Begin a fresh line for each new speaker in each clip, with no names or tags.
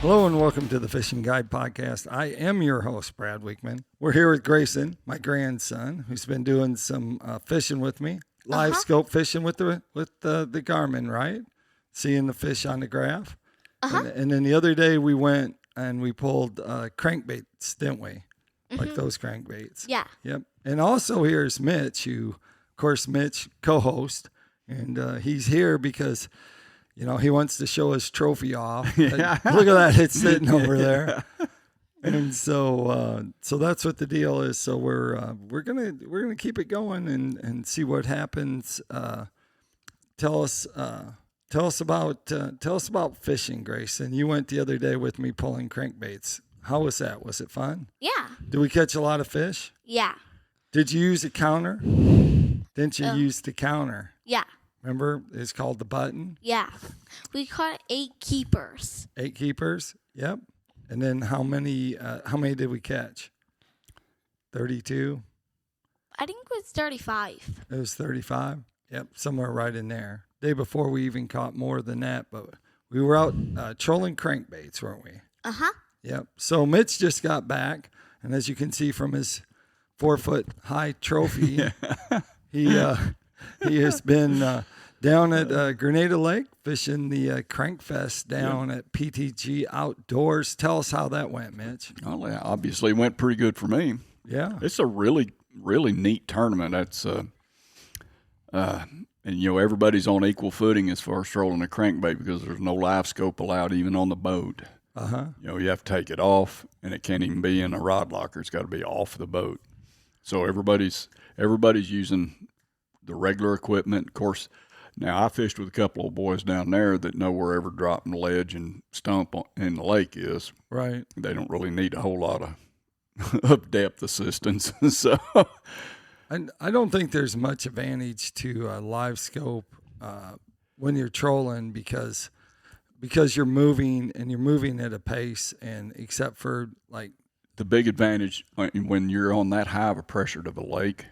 Hello and welcome to the Fishing Guide Podcast. I am your host, Brad Wiegmann. We're here with Grayson, my grandson, who's been doing some fishing with me, live scope fishing with the Garmin, right? Seeing the fish on the graph. And then the other day we went and we pulled crankbaits, didn't we? Like those crankbaits.
Yeah.
Yep. And also here's Mitch, who, of course, Mitch, co-host, and he's here because he wants to show his trophy off. Yeah. Look at that. It's sitting over there. And so that's what the deal is. So we're gonna keep it going and see what happens. Tell us about fishing, Grayson. You went the other day with me pulling crankbaits. How was that? Was it fun?
Yeah.
Did we catch a lot of fish?
Yeah.
Did you use a counter? Didn't you use the counter?
Yeah.
Remember, it's called the button?
Yeah. We caught 8 keepers.
8 keepers? Yep. And then how many did we catch? 32?
I think it was 35.
It was 35? Yep, somewhere right in there. Day before we even caught more than that, but we were out trolling crankbaits, weren't we?
Uh-huh.
Yep. So Mitch just got back, and as you can see from his 4-foot-high trophy, he has been down at Grenada Lake fishing the Crank Fest down at PTG Outdoors. Tell us how that went, Mitch.
Well, yeah, obviously it went pretty good for me.
Yeah.
It's a really, really neat tournament. That's and everybody's on equal footing as far as trolling a crankbait because there's no live scope allowed even on the boat. You have to take it off, and it can't even be in a rod locker. It's got to be off the boat. So everybody's using the regular equipment. Of course, now I fished with a couple of boys down there that know wherever dropping the ledge and stump in the lake is.
Right.
They don't really need a whole lot of depth assistance. So,
I don't think there's much advantage to live scope when you're trolling because you're moving at a pace, and except for like
the big advantage when you're on that high of a pressure to the lake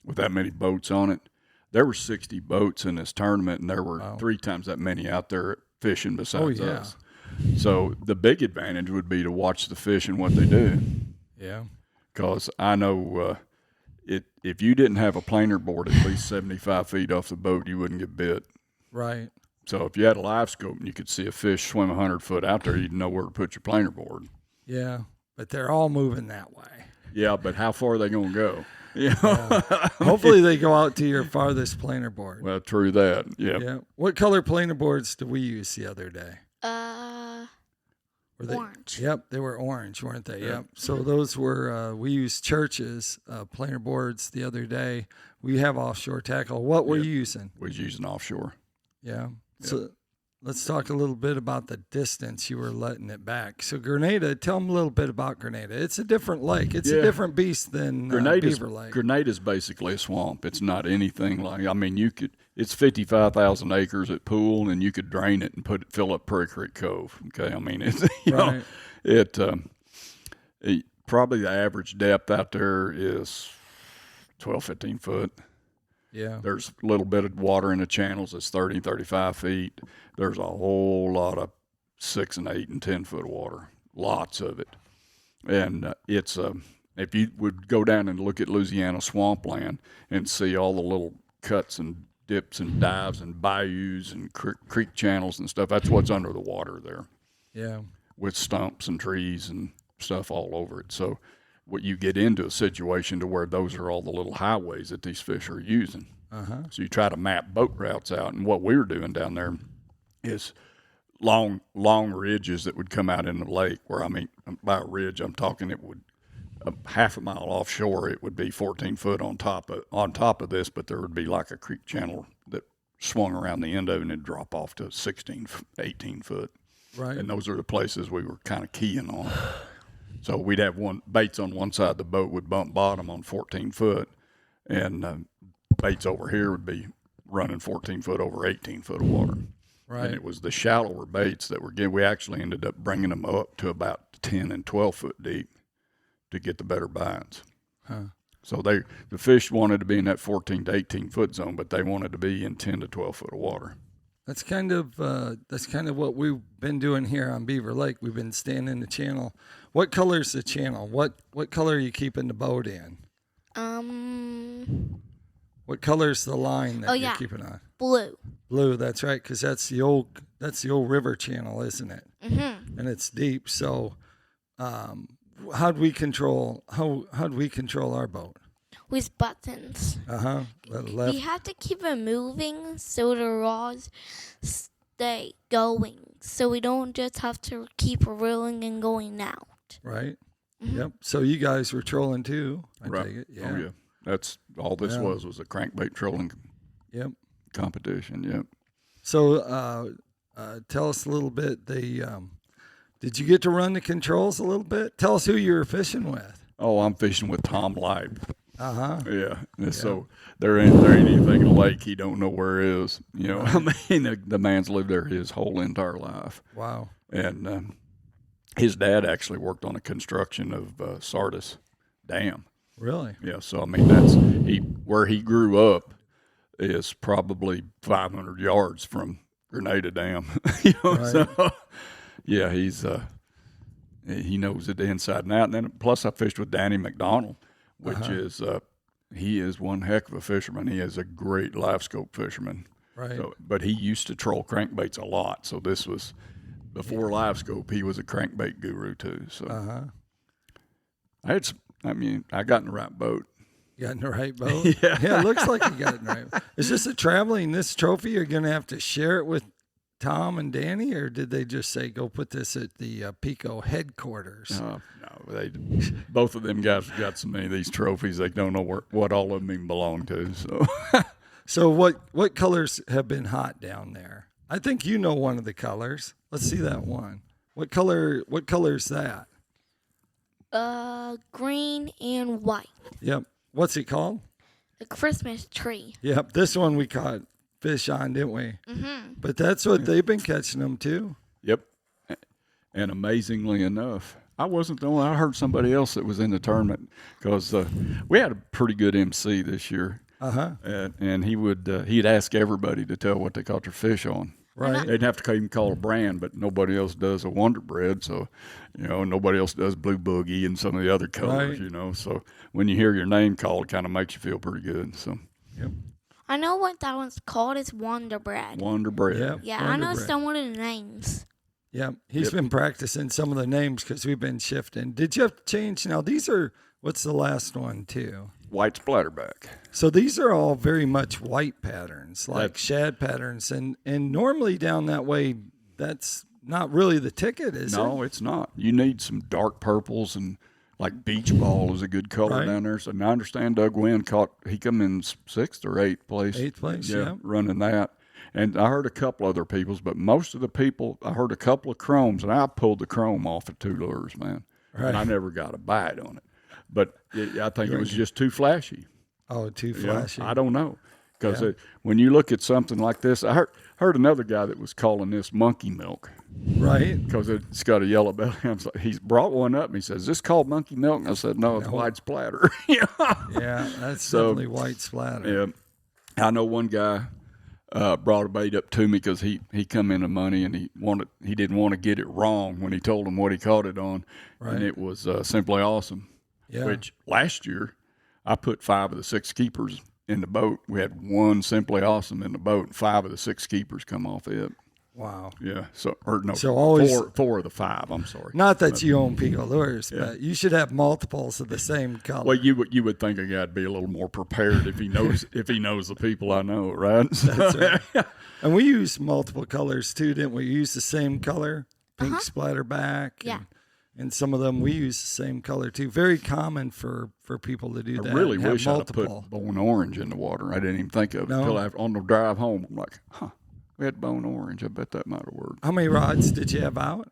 with that many boats on it. There were 60 boats in this tournament, and there were 3 times that many out there fishing besides us. So the big advantage would be to watch the fish and what they do.
Yeah.
Because I know if you didn't have a planer board at least 75 feet off the boat, you wouldn't get bit.
Right.
So if you had a live scope and you could see a fish swim 100 foot out there, you'd know where to put your planer board.
Yeah, but they're all moving that way.
Yeah, but how far are they going to go?
Yeah. Hopefully they go out to your farthest planer board.
Well, true that. Yeah.
Yeah. What color planer boards did we use the other day?
Orange.
Yep, they were orange, weren't they? Yep. So those were we used Church's planer boards the other day. We have offshore tackle. What were you using?
We was using offshore.
Yeah. So let's talk a little bit about the distance you were letting it back. So Grenada, tell them a little bit about Grenada. It's a different lake. It's a different beast than Beaver Lake.
Grenada's basically a swamp. It's not anything like, it's 55,000 acres at Pool, and you could drain it and fill up Prairie Creek Cove. Okay. I mean, it's, probably the average depth out there is 12, 15 foot.
Yeah.
There's a little bit of water in the channels that's 30, 35 feet. There's a whole lot of 6 and 8 and 10 foot water, lots of it. And it's if you would go down and look at Louisiana swampland and see all the little cuts and dips and dives and bayous and creek channels and stuff, that's what's under the water there.
Yeah. With
stumps and trees and stuff all over it. So what you get into a situation to where those are all the little highways that these fish are using. So you try to map boat routes out, and what we were doing down there is long ridges that would come out in the lake. Where by a ridge, I'm talking it would half a mile offshore. It would be 14 foot on top of this, but there would be like a creek channel that swung around the end of it and it'd drop off to 16, 18 foot.
Right.
And those are the places we were kind of keying on. So we'd have baits on one side of the boat would bump bottom on 14 foot, and baits over here would be running 14 foot over 18 foot of water.
Right.
And it was the shallower baits that were we actually ended up bringing them up to about 10 and 12 foot deep to get the better bites. So the fish wanted to be in that 14 to 18 foot zone, but they wanted to be in 10 to 12 foot of water.
That's kind of what we've been doing here on Beaver Lake. We've been staying in the channel. What color's the channel? What color are you keeping the boat in? What color's the line that you're keeping on?
Blue.
Blue. That's right, because that's the old river channel, isn't it? Mm-hmm. And it's deep. So, how'd we control our boat?
With buttons.
Left.
We have to keep it moving so the rods stay going. So we don't just have to keep reeling and going out.
Right. Mm-hmm. Yep. So you guys were trolling too, I
right.
take it. Yeah.
Oh, yeah. That's all this was a crankbait trolling competition. Yep.
So tell us a little bit. Did you get to run the controls a little bit? Tell us who you were fishing with.
Oh, I'm fishing with Tom Lipe.
Yeah.
So there ain't anything in the lake he don't know where it is. You know, I mean, the man's lived there his whole entire life.
Wow.
And his dad actually worked on the construction of Sardis Dam.
Really?
Yeah. So I mean, where he grew up is probably 500 yards from Grenada Dam. You know,
right.
So yeah, he knows it inside and out. And then plus I fished with Danny McDonald, which is he is one heck of a fisherman. He is a great live scope fisherman.
Right.
So, but he used to troll crankbaits a lot. So this was before live scope. He was a crankbait guru too. So I got in the right boat.
You got in the right boat?
Yeah.
It looks like you got in the right boat. Is this this trophy? You're going to have to share it with Tom and Danny, or did they just say, go put this at the PICO headquarters?
No, both of them guys got so many of these trophies, they don't know what all of them even belong to. So,
So what colors have been hot down there? I think you know one of the colors. Let's see that one. What color is that?
Green and white.
Yep. What's it called?
The Christmas tree.
Yep. This one we caught fish on, didn't we? Mm-hmm. But that's what they've been catching them too.
Yep. And amazingly enough, I wasn't the only. I heard somebody else that was in the tournament because we had a pretty good MC this year. And he'd ask everybody to tell what they caught their fish on.
Right.
They'd have to even call a brand, but nobody else does a Wonder Bread. So, you know, nobody else does Blue Boogie and some of the other colors,
right.
You know. So when you hear your name called, it kind of makes you feel pretty good. So,
yep.
I know what that one's called. It's Wonder Bread.
Wonder Bread.
Yep.
Yeah,
Wonder
I know
Bread.
some of the names.
Yep. He's been practicing some of the names because we've been shifting. Did you have to change? Now, these are, what's the last one, too?
White splatterback.
So these are all very much white patterns, like shad patterns. And normally down that way, that's not really the ticket, is it?
No, it's not. You need some dark purples and like beach ball is a good color down there. So now I understand Doug Wynn he come in 6th or 8th place.
8th place, yeah.
Running that. And I heard a couple other people's, but most of the people, I heard a couple of chromes, and I pulled the chrome off of 2 lures, man. Right. And I never got a bite on it. But I think it was just too flashy.
Oh, too flashy.
I don't know. Because when you look at something like this, I heard another guy that was calling this monkey milk.
Right.
Because it's got a yellow belly. He's brought one up, and he says, is this called monkey milk? And I said, no, it's white splatter.
Yeah, that's definitely white splatter.
Yeah. I know one guy brought a bait up to me because he come into money, and he didn't want to get it wrong when he told him what he caught it on. Right. And it was Simply Awesome. Yeah. Which last year I put 5 of the 6 keepers in the boat. We had 1 Simply Awesome in the boat, and 5 of the 6 keepers come off it.
Wow.
Yeah. So always 4 of the 5. I'm sorry.
Not that you own PICO Lures, but you should have multiples of the same color.
Well, you would think a guy'd be a little more prepared if he knows the people I know, right?
That's right. And we use multiple colors too, didn't we? We use the same color, pink splatter back.
Yeah.
And some of them we use the same color too. Very common for people to do that.
I really wish
multiple.
I'd have put bone orange in the water. I didn't even think of it until on the drive home. I'm like, we had bone orange. I bet that might have worked.
How many rods did you have out?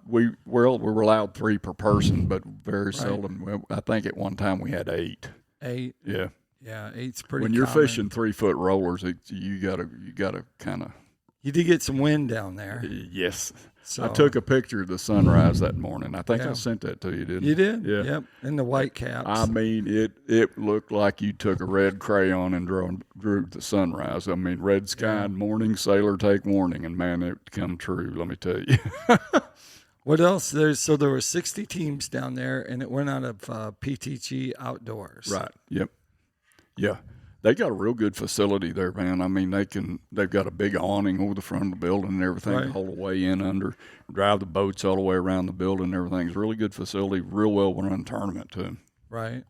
We were allowed 3 per person, but very seldom. Well, I think at one time we had 8.
8.
Yeah.
Yeah, 8's pretty.
When you're
common.
fishing 3-foot rollers, you gotta kind of.
You did get some wind down there.
Yes.
So
I took a picture of the sunrise that morning. I think I sent that to you, didn't I?
You did?
Yeah.
Yep. And the white caps.
I mean, it looked like you took a red crayon and drew the sunrise. I mean, red sky in morning, sailor take warning, and man, it come true. Let me tell you.
What else? There were 60 teams down there, and it went out of PTG Outdoors.
Right. Yep. Yeah. They got a real good facility there, man. I mean, they've got a big awning over the front of the building and everything,
Right.
all the way in under, drive the boats all the way around the building and everything. It's a really good facility, real well run tournament too.
Right.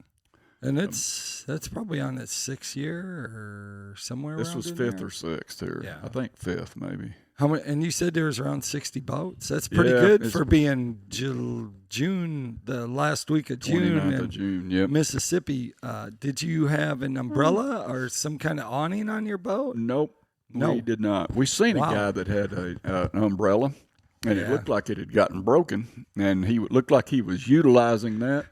And that's probably on its 6th year or somewhere
This
around
was
in
5th
there.
or 6th here.
Yeah.
I think 5th maybe.
How many? And you said there was around 60 boats. That's pretty
Yeah,
good
it's-
for being June, the last week of June
29th
in
of June, yep.
Mississippi. Did you have an umbrella or some kind of awning on your boat?
Nope.
No.
We did not. We seen a
Wow.
guy that had an umbrella, and it
Yeah.
looked like it had gotten broken, and he looked like he was utilizing that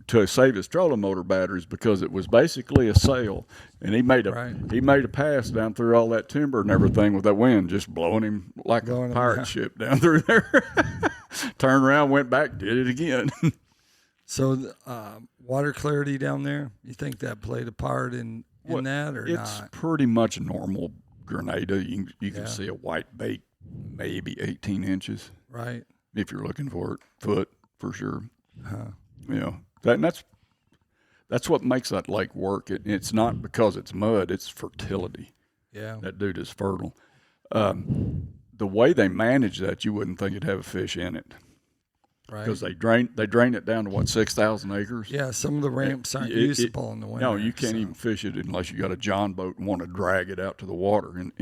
to save his trolling motor batteries because it was basically a sail, and he made a pass down through all that timber and everything with that wind just blowing him like
Blowing
a
him
pirate
down.
ship down through there. Turned around, went back, did it again.
So water clarity down there, you think that played a part in that or
It's
not?
pretty much normal Grenada. You can
Yeah.
see a white bait maybe 18 inches.
Right.
If you're looking for it, foot for sure.
Huh.
You know, that's what makes that lake work. It's not because it's mud; it's fertility.
Yeah.
That dude is fertile. The way they manage that, you wouldn't think it'd have a fish in it
Right.
because they drain it down to what 6,000 acres.
Yeah, some of the ramps aren't
It-
usable in the winter.
No, you can't
so-
even fish it unless you got a john boat and want to drag it out to the water in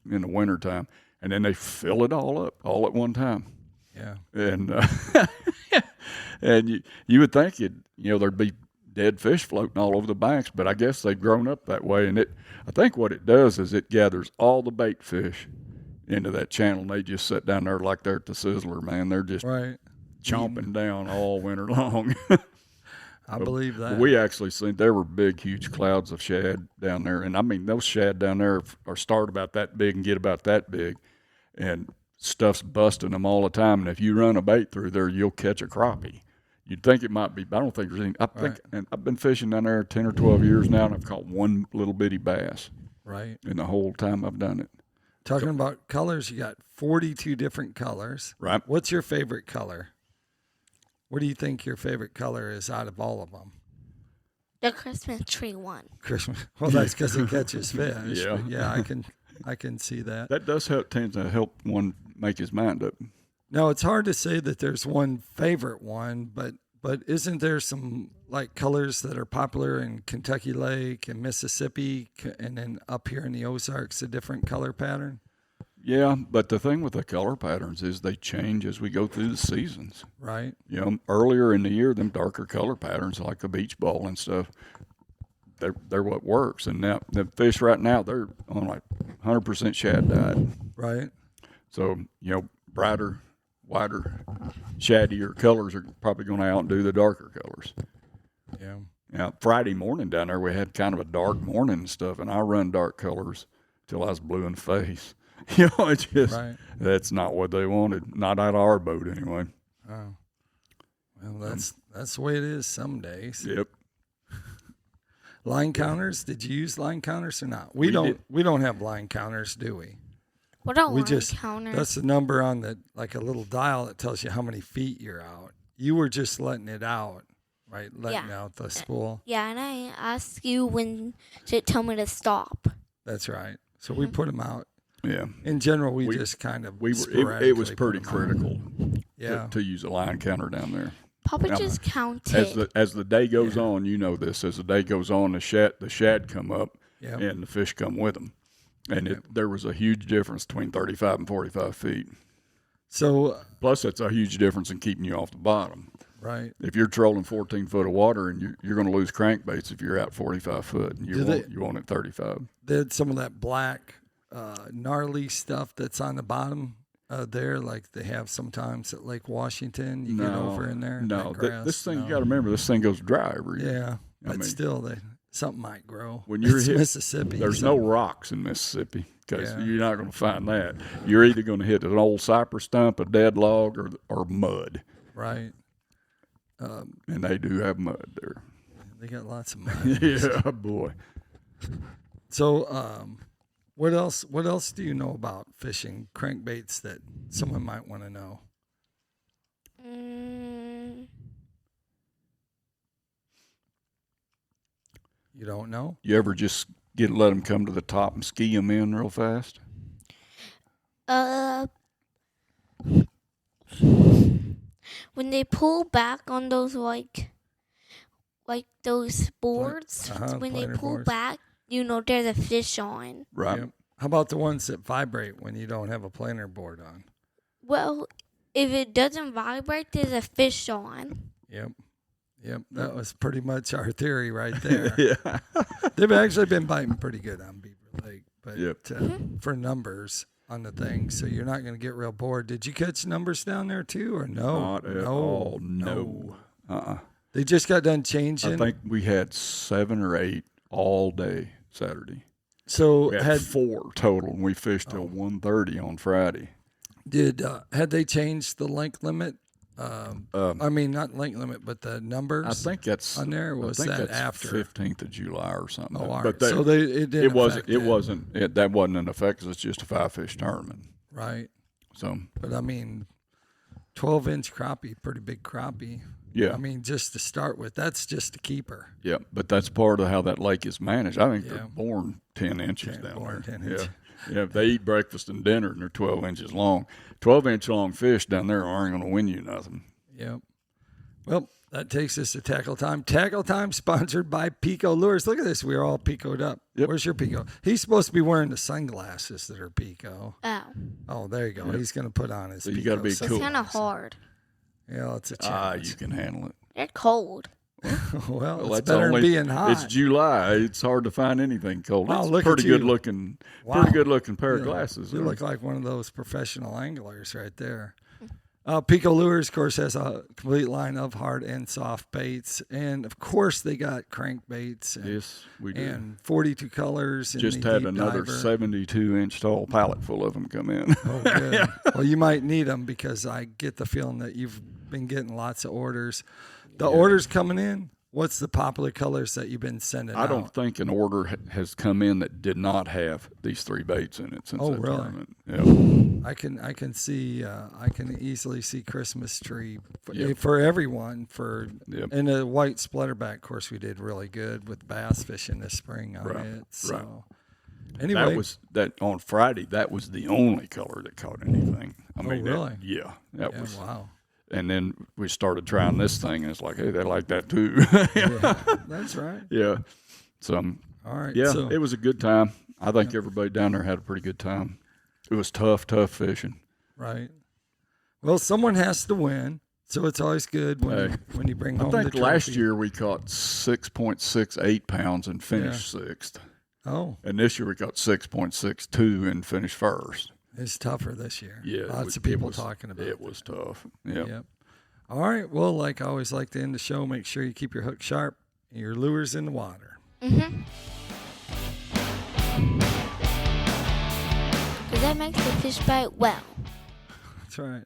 the wintertime. And then they fill it all up all at one time.
Yeah.
And and you would think there'd be dead fish floating all over the banks, but I guess they've grown up that way. And I think what it does is it gathers all the bait fish into that channel, and they just sit down there like they're at the Sizzler, man. They're just
Right.
chomping down all winter long.
I believe that.
We actually seen there were big, huge clouds of shad down there, and I mean those shad down there are start about that big and get about that big, and stuff's busting them all the time. And if you run a bait through there, you'll catch a crappie. You'd think it might be, but I don't think there's any. And I've been fishing down there 10 or 12 years now, and I've caught one little bitty bass
Right.
in the whole time I've done it.
Talking about colors, you got 42 different colors.
Right.
What's your favorite color? What do you think your favorite color is out of all of them?
The Christmas tree one.
Christmas. Well, that's because it catches fish.
Yeah.
But yeah, I can see that.
That does tend to help one make his mind up.
Now, it's hard to say that there's one favorite one, but isn't there some like colors that are popular in Kentucky Lake and Mississippi, and then up here in the Ozarks, a different color pattern?
Yeah, but the thing with the color patterns is they change as we go through the seasons.
Right.
Earlier in the year, them darker color patterns like the beach ball and stuff, they're what works. And now the fish right now, they're on like 100% shad diet.
Right.
So, brighter, whiter, shaddier colors are probably going to outdo the darker colors.
Yeah.
Now, Friday morning down there, we had kind of a dark morning and stuff, and I run dark colors till I was blue in the face. It's just, That's not what they wanted. Not out of our boat anyway.
Oh. Well, that's the way it is some days.
Yep.
Line counters? Did you use line counters or not? We don't have line counters, do we?
What are
We
line
just
counters?
that's the number on the like a little dial that tells you how many feet you're out. You were just letting it out, right? Letting out the spool.
Yeah, and I asked you when to tell me to stop.
That's right. So we put them out.
Yeah.
In general, we just kind of
It was
sporadically
pretty
put 'em out.
critical
Yeah.
to use a line counter down there.
Papa
Now,
just counted.
As the day goes on, this. As the day goes on, the shad come up,
Yep.
and the fish come with them, and there was a huge difference between 35 and 45 feet.
So
Plus, that's a huge difference in keeping you off the bottom.
right.
If you're trolling 14 foot of water, and you're going to lose crankbaits if you're out 45 foot, and you want it 35.
They had some of that black gnarly stuff that's on the bottom there, like they have sometimes at Lake Washington. You get over in there.
No,
that grass,
this thing
no.
you got to remember. This thing goes dry every year.
Yeah, but still, something might grow.
When you're
It's
hit,
Mississippi.
there's
so-
no rocks in Mississippi because
Yeah.
you're not going to find that. You're either going to hit an old cypress stump, a dead log, or mud.
Right.
And they do have mud there.
They got lots of money.
Yeah, boy.
So, what else? What else do you know about fishing crankbaits that someone might want to know? You don't know?
You ever just let them come to the top and ski them in real fast?
When they pull back on those like those boards, when they
planer
pull
boards.
back, you know there's a fish on.
Right.
Yep. How about the ones that vibrate when you don't have a planer board on?
Well, if it doesn't vibrate, there's a fish on.
Yep. That was pretty much our theory right there.
Yeah.
They've actually been biting pretty good on Beaver Lake, but
Yep.
For numbers on the thing, so you're not going to get real bored. Did you catch numbers down there too, or no?
Not at all. No.
They just got done changing.
I think we had 7 or 8 all day Saturday.
So
We had 4 total, and we fished till 1:30 on Friday.
had they changed the length limit? I mean, not length limit, but the numbers.
I think that's
on there. Was
I think
that
that's
after
15th of July or something?
Oh, all right.
But they,
So it didn't.
it wasn't.
affect
It wasn't. That wasn't in effect because it's just a 5-fish tournament.
right.
So
But I mean, 12-inch crappie, pretty big crappie.
yeah,
I mean, just to start with, that's just a keeper.
yeah. But that's part of how that lake is managed. I think
Yeah.
they're born 10 inches down
born
there.
10 inches.
Yeah. They eat breakfast and dinner, and they're 12 inches long. 12-inch long fish down there aren't going to win you nothing.
Yep. Well, that takes us to Tackle Time. Tackle Time sponsored by PICO Lures. Look at this. We're all PICO'd up.
Yep.
Where's your PICO? He's supposed to be wearing the sunglasses that are PICO.
Oh,
Oh, there you go.
Yep.
He's going to put on his
So you
PICO
gotta be
it's
cool.
kind of hard.
Yeah, it's a
You
challenge.
can handle it.
They're cold.
Well, it's
that's
better
only,
than being hot.
It's July. It's hard to find anything cold.
Wow,
It's
look
pretty
at you.
good looking.
Wow.
Pretty good looking pair of
You
glasses.
You
there.
look like one of those professional anglers right there. PICO Lures, of course, has a complete line of hard and soft baits. And, of course, they got crankbaits and,
Yes, we do.
and 42 colors.
Just
and the
had
deep
another
diver.
72-inch tall pallet full of them come in.
Oh, good. Well, you might need them because I get the feeling that you've been getting lots of orders. The orders coming in, what's the popular colors that you've been sending
I
out?
don't think an order has come in that did not have these 3 baits in it since
Oh,
that
really?
tournament. Yeah.
I can see I can easily see Christmas tree
Yep.
for everyone
Yep.
and the white splatterback. Of course, we did really good with bass fishing this spring on
Right,
it. So
right.
anyway,
That was that on Friday. That was the only color that caught anything. I mean,
really?
That was.
wow.
And then we started trying this thing, and it's like, hey, they like that too.
Yeah, that's right.
Yeah. So,
All right.
yeah,
So,
it was a good time. I think everybody down there had a pretty good time. It was tough fishing.
right. Well, someone has to win, so it's always good when you bring
I
home
think
the
last
trophy.
year we caught 6.68 pounds and finished sixth.
Oh,
And this year we got 6.62 and finished first.
it's tougher this year.
Yeah.
Lots of people talking about
it. was tough. Yeah.
Yep. All right. Well, like I always like to end the show, make sure you keep your hook sharp and your lures in the water.
Because that makes the fish bite well.
That's right.